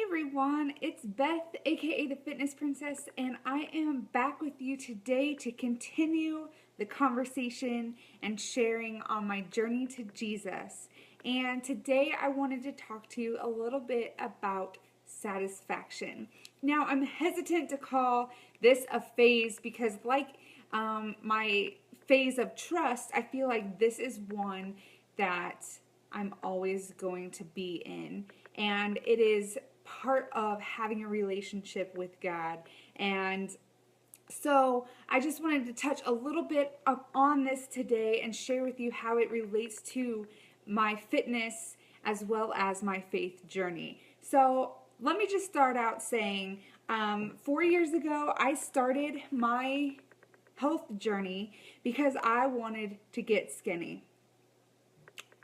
everyone, it's Beth, aka the Fitness Princess, and I am back with you today to continue the conversation and sharing on my journey to Jesus. And today I wanted to talk to you a little bit about satisfaction. Now, I'm hesitant to call this a phase because, like my phase of trust, I feel like this is one that I'm always going to be in. And it is part of having a relationship with God. And so I just wanted to touch a little bit up on this today and share with you how it relates to my fitness as well as my faith journey. So let me just start out saying 4 years ago, I started my health journey because I wanted to get skinny.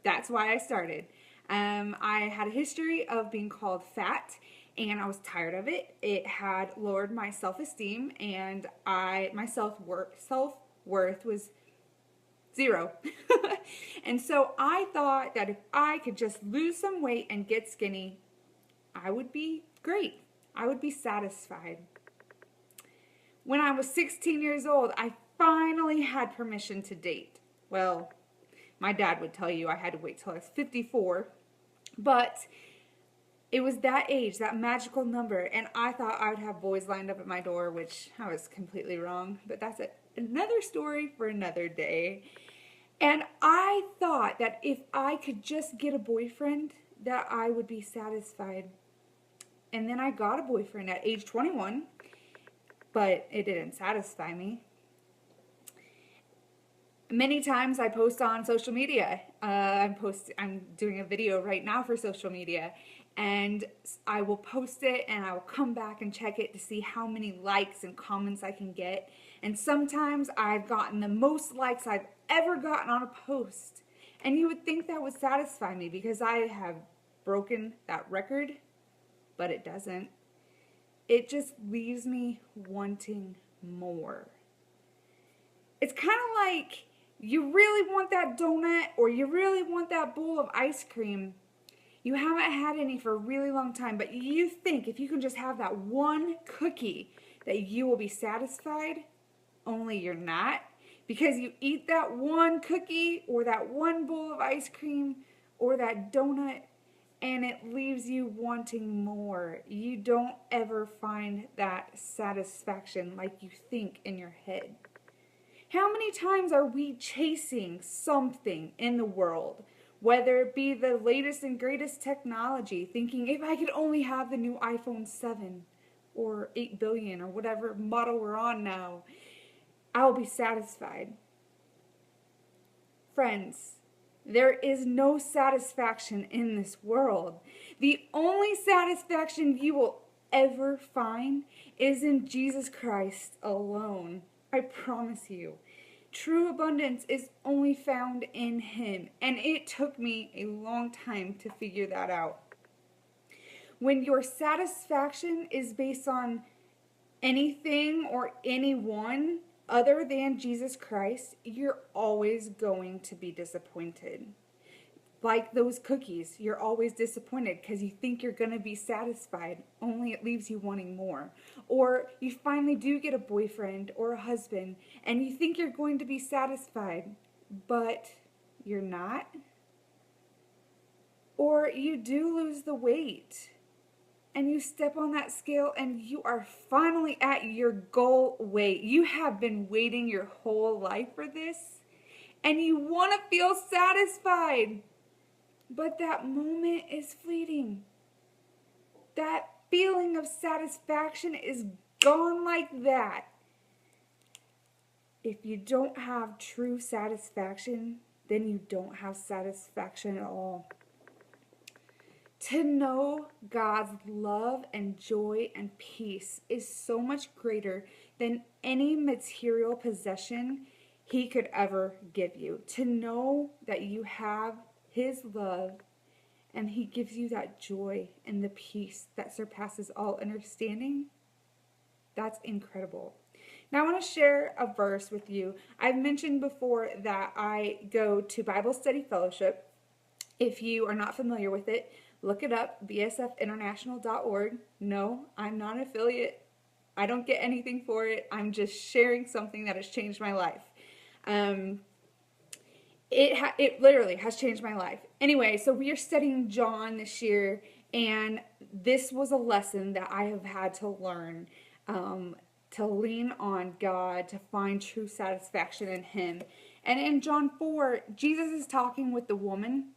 That's why I started. I had a history of being called fat, and I was tired of it. It had lowered my self-esteem, and my self-worth was zero. And so I thought that if I could just lose some weight and get skinny, I would be great. I would be satisfied. When I was 16 years old, I finally had permission to date. Well, my dad would tell you I had to wait till I was 54, but it was that age, that magical number, and I thought I would have boys lined up at my door, which I was completely wrong, but that's another story for another day. And I thought that if I could just get a boyfriend, that I would be satisfied. And then I got a boyfriend at age 21, but it didn't satisfy me. Many times I post on social media. I'm doing a video right now for social media, and I will post it and I will come back and check it to see how many likes and comments I can get. And sometimes I've gotten the most likes I've ever gotten on a post. And you would think that would satisfy me because I have broken that record, but it doesn't. It just leaves me wanting more. It's kind of like you really want that donut or you really want that bowl of ice cream. You haven't had any for a really long time, but you think if you can just have that one cookie that you will be satisfied, only you're not. Because you eat that one cookie or that one bowl of ice cream or that donut and it leaves you wanting more. You don't ever find that satisfaction like you think in your head. How many times are we chasing something in the world, whether it be the latest and greatest technology, thinking if I could only have the new iPhone 7 or 8 billion or whatever model we're on now, I'll be satisfied. Friends, there is no satisfaction in this world. The only satisfaction you will ever find is in Jesus Christ alone. I promise you. True abundance is only found in Him, and it took me a long time to figure that out. When your satisfaction is based on anything or anyone other than Jesus Christ, you're always going to be disappointed. Like those cookies, you're always disappointed because you think you're going to be satisfied, only it leaves you wanting more. Or you finally do get a boyfriend or a husband and you think you're going to be satisfied, but you're not. Or you do lose the weight and you step on that scale and you are finally at your goal weight. You have been waiting your whole life for this and you want to feel satisfied. But that moment is fleeting. That feeling of satisfaction is gone like that. If you don't have true satisfaction, then you don't have satisfaction at all. To know God's love and joy and peace is so much greater than any material possession He could ever give you. To know that you have His love and He gives you that joy and the peace that surpasses all understanding, that's incredible. Now I want to share a verse with you. I've mentioned before that I go to Bible Study Fellowship. If you are not familiar with it, Look it up, bsfinternational.org. No, I'm not an affiliate. I don't get anything for it. I'm just sharing something that has changed my life. It literally has changed my life. Anyway, so we are studying John this year, and this was a lesson that I have had to learn, to lean on God, to find true satisfaction in Him. And in John 4, Jesus is talking with the woman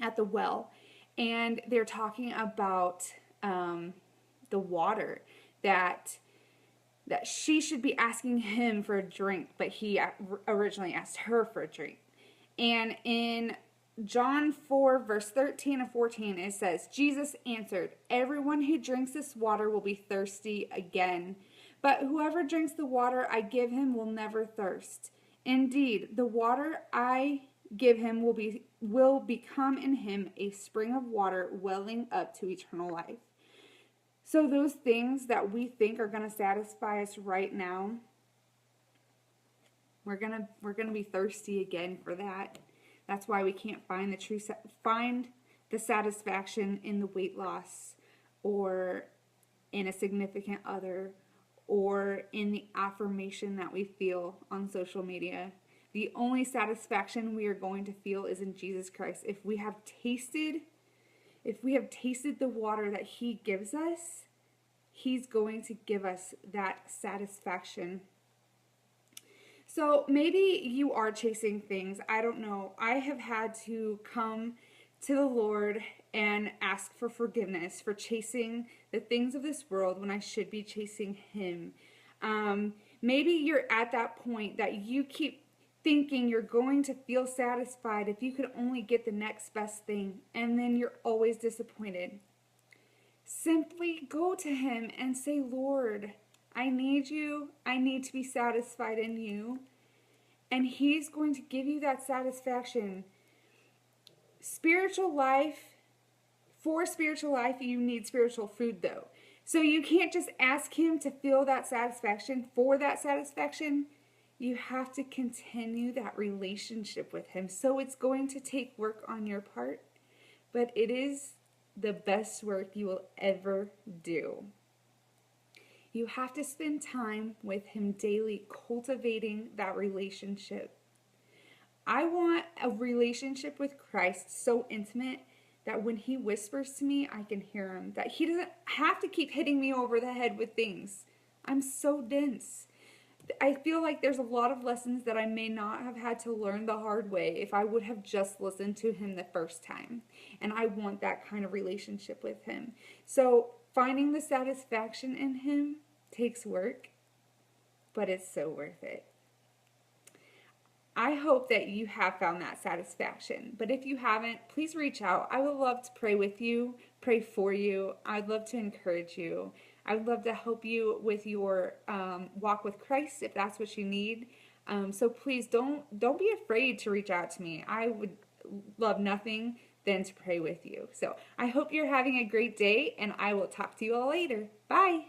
at the well, and they're talking about the water that she should be asking him for a drink, but he originally asked her for a drink. And in John 4, verse 13 and 14, it says, Jesus answered, "Everyone who drinks this water will be thirsty again. But whoever drinks the water I give him will never thirst. Indeed, the water I give him will become in him a spring of water welling up to eternal life." So those things that we think are going to satisfy us right now, we're gonna be thirsty again for that. That's why we can't find the satisfaction in the weight loss, or in a significant other, or in the affirmation that we feel on social media. The only satisfaction we are going to feel is in Jesus Christ. If we have tasted the water that He gives us, He's going to give us that satisfaction. So maybe you are chasing things. I don't know. I have had to come to the Lord and ask for forgiveness for chasing the things of this world when I should be chasing Him. Maybe you're at that point that you keep thinking you're going to feel satisfied if you could only get the next best thing, and then you're always disappointed. Simply go to Him and say, "Lord, I need you. I need to be satisfied in you." And He's going to give you that satisfaction. Spiritual life, for spiritual life, you need spiritual food though. So you can't just ask Him to feel that satisfaction for that satisfaction. You have to continue that relationship with Him. So it's going to take work on your part, but it is the best work you will ever do. You have to spend time with Him daily, cultivating that relationship. I want a relationship with Christ so intimate that when He whispers to me, I can hear Him. That He doesn't have to keep hitting me over the head with things. I'm so dense. I feel like there's a lot of lessons that I may not have had to learn the hard way if I would have just listened to Him the first time. And I want that kind of relationship with Him. So finding the satisfaction in Him takes work, but it's so worth it. I hope that you have found that satisfaction. But if you haven't, please reach out. I would love to pray with you, pray for you. I'd love to encourage you. I would love to help you with your walk with Christ if that's what you need. So please don't be afraid to reach out to me. I would love nothing than to pray with you. So I hope you're having a great day, and I will talk to you all later. Bye.